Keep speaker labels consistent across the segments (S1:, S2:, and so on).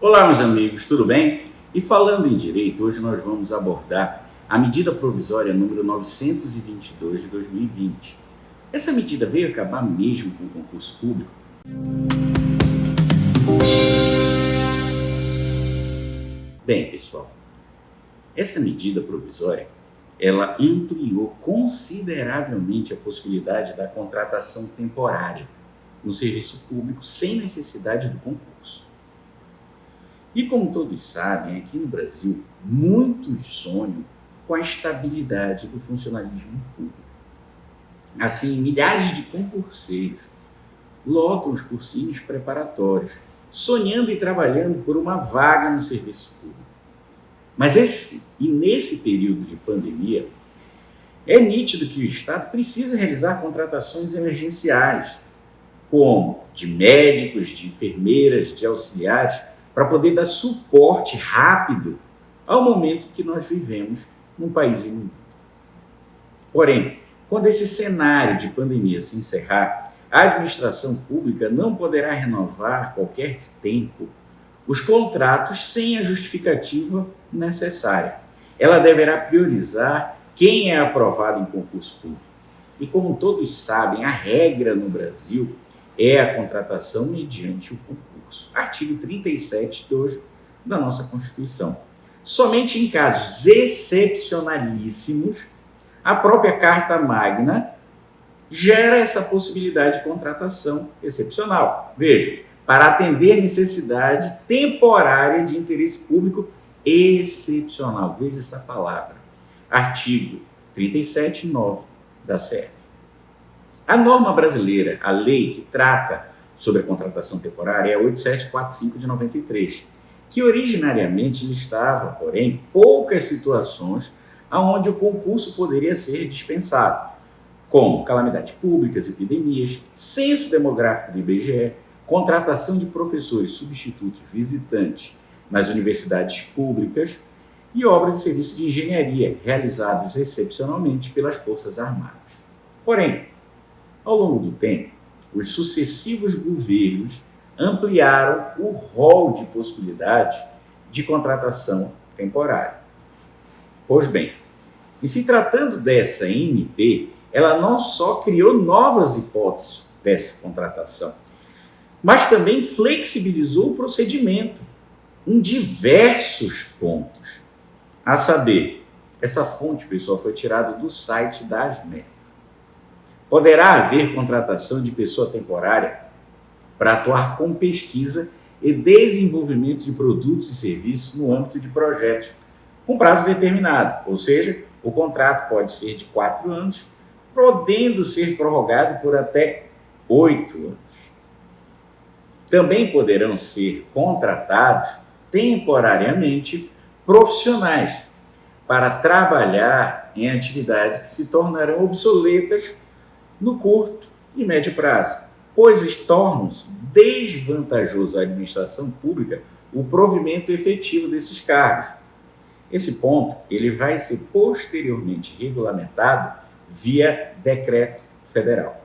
S1: Olá, meus amigos, tudo bem? E falando em direito, hoje nós vamos abordar a medida provisória número 922 de 2020. Essa medida veio acabar mesmo com o concurso público? Bem, pessoal, essa medida provisória, ela ampliou consideravelmente a possibilidade da contratação temporária no serviço público sem necessidade do concurso. E como todos sabem, aqui no Brasil, muitos sonham com a estabilidade do funcionalismo público. Assim, milhares de concurseiros lotam os cursinhos preparatórios, sonhando e trabalhando por uma vaga no serviço público. Mas nesse período de pandemia, é nítido que o Estado precisa realizar contratações emergenciais, como de médicos, de enfermeiras, de auxiliares, para poder dar suporte rápido ao momento que nós vivemos num país e no mundo. Porém, quando esse cenário de pandemia se encerrar, a administração pública não poderá renovar a qualquer tempo os contratos sem a justificativa necessária. Ela deverá priorizar quem é aprovado em concurso público. E como todos sabem, a regra no Brasil é a contratação mediante o concurso. Artigo 37(2) da nossa Constituição. Somente em casos excepcionalíssimos, a própria Carta Magna gera essa possibilidade de contratação excepcional. Veja, para atender necessidade temporária de interesse público excepcional. Veja essa palavra. Artigo 37(9) da CF. A norma brasileira, a lei que trata sobre a contratação temporária é a 8745 de 93, que originariamente listava, porém, poucas situações onde o concurso poderia ser dispensado, como calamidades públicas, epidemias, censo demográfico do IBGE, contratação de professores substitutos visitantes nas universidades públicas e obras e serviços de engenharia realizados excepcionalmente pelas Forças Armadas. Porém, ao longo do tempo, os sucessivos governos ampliaram o rol de possibilidades de contratação temporária. Pois bem, e se tratando dessa MP, ela não só criou novas hipóteses dessa contratação, mas também flexibilizou o procedimento em diversos pontos. A saber, essa fonte, pessoal, foi tirada do site da ASMER. Poderá haver contratação de pessoa temporária para atuar com pesquisa e desenvolvimento de produtos e serviços no âmbito de projetos com prazo determinado, ou seja, o contrato pode ser de 4 anos, podendo ser prorrogado por até 8 anos. Também poderão ser contratados temporariamente profissionais para trabalhar em atividades que se tornarão obsoletas no curto e médio prazo, pois torna-se desvantajoso à administração pública o provimento efetivo desses cargos. Esse ponto ele vai ser posteriormente regulamentado via decreto federal.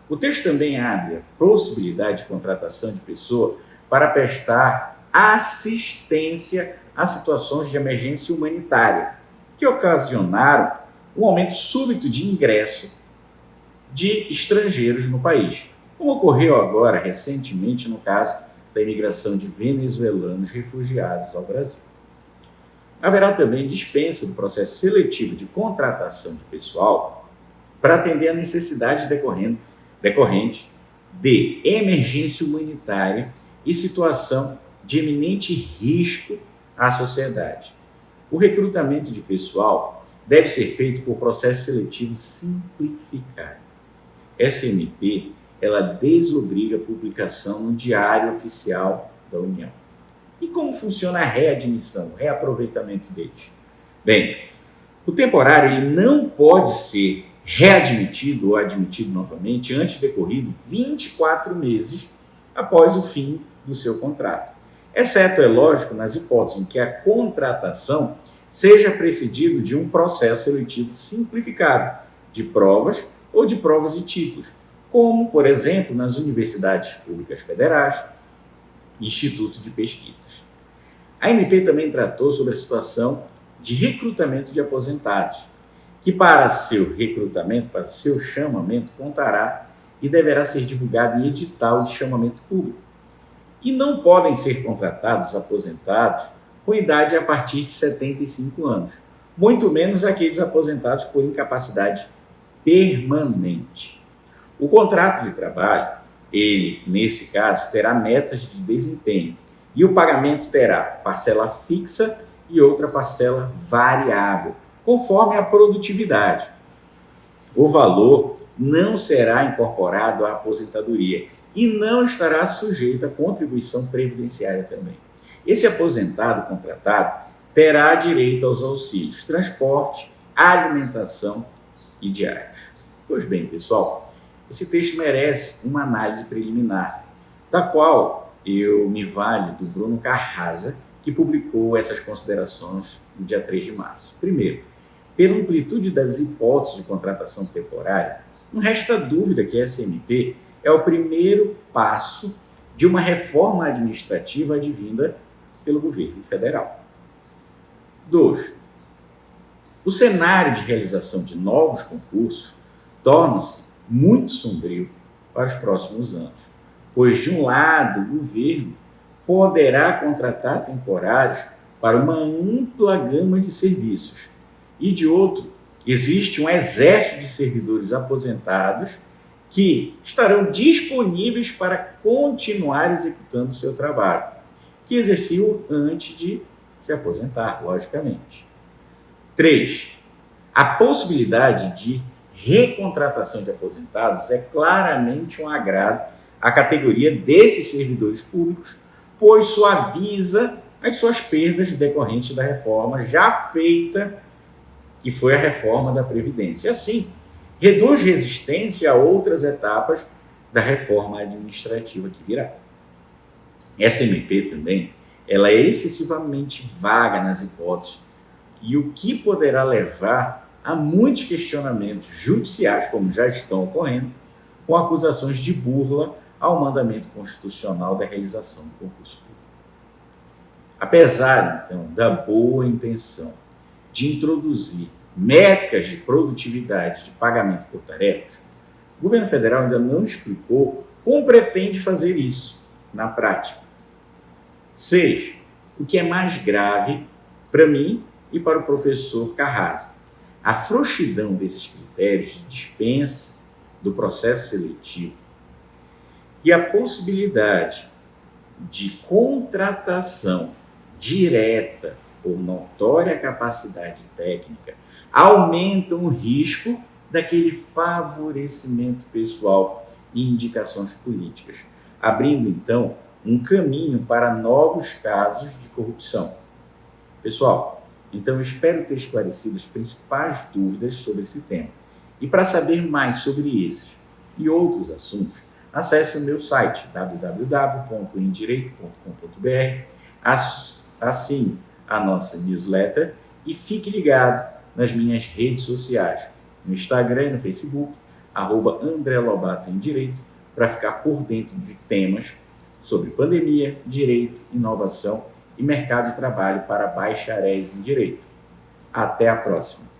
S1: O texto também abre a possibilidade de contratação de pessoa para prestar assistência a situações de emergência humanitária que ocasionaram um aumento súbito de ingresso de estrangeiros no país, como ocorreu agora recentemente no caso da imigração de venezuelanos refugiados ao Brasil. Haverá também dispensa do processo seletivo de contratação de pessoal para atender a necessidade decorrente de emergência humanitária e situação de eminente risco à sociedade. O recrutamento de pessoal deve ser feito por processo seletivo simplificado. Essa MP, ela desobriga a publicação no Diário Oficial da União. E como funciona a readmissão, o reaproveitamento deles? Bem, o temporário ele não pode ser readmitido ou admitido novamente antes de decorrido 24 meses após o fim do seu contrato. Exceto, é lógico, nas hipóteses em que a contratação seja precedido de um processo seletivo simplificado de provas ou de provas e títulos, como, por exemplo, nas universidades públicas federais, instituto de pesquisas. A MP também tratou sobre a situação de recrutamento de aposentados, que para seu recrutamento, para seu chamamento, contará e deverá ser divulgado em edital de chamamento público. E não podem ser contratados aposentados com idade a partir de 75 anos, muito menos aqueles aposentados por incapacidade permanente. O contrato de trabalho, ele, nesse caso, terá metas de desempenho e o pagamento terá parcela fixa e outra parcela variável, conforme a produtividade. O valor não será incorporado à aposentadoria e não estará sujeito à contribuição previdenciária também. Esse aposentado contratado terá direito aos auxílios transporte, alimentação e diárias. Pois bem, pessoal, esse texto merece uma análise preliminar, da qual eu me valho do Bruno Carrasa, que publicou essas considerações no dia 3 de março. Primeiro, pela amplitude das hipóteses de contratação temporária, não resta dúvida que essa MP é o primeiro passo de uma reforma administrativa advinda pelo governo federal. 2. O cenário de realização de novos concursos torna-se muito sombrio para os próximos anos, pois, de um lado, o governo poderá contratar temporários para uma ampla gama de serviços, e, de outro, existe um exército de servidores aposentados que estarão disponíveis para continuar executando o seu trabalho, que exerciam antes de se aposentar, logicamente. 3. A possibilidade de recontratação de aposentados é claramente um agrado à categoria desses servidores públicos, pois suaviza as suas perdas decorrentes da reforma já feita, que foi a reforma da Previdência. E assim, reduz resistência a outras etapas da reforma administrativa que virá. Essa MP também, ela é excessivamente vaga nas hipóteses e o que poderá levar a muitos questionamentos judiciais, como já estão ocorrendo, com acusações de burla ao mandamento constitucional da realização do concurso público. Apesar, então, da boa intenção de introduzir métricas de produtividade de pagamento por tarefas, o governo federal ainda não explicou como pretende fazer isso na prática. 6. O que é mais grave para mim e para o professor Carrasa, a frouxidão desses critérios de dispensa do processo seletivo e a possibilidade de contratação direta por notória capacidade técnica aumentam o risco daquele favorecimento pessoal e indicações políticas, abrindo então um caminho para novos casos de corrupção. Pessoal, então eu espero ter esclarecido as principais dúvidas sobre esse tema. E para saber mais sobre esses e outros assuntos, acesse o meu site www.endireito.com.br, assine a nossa newsletter e fique ligado nas minhas redes sociais, no Instagram e no Facebook, @André Lobato em Direito, para ficar por dentro de temas sobre pandemia, direito, inovação e mercado de trabalho para bacharéis em direito. Até a próxima!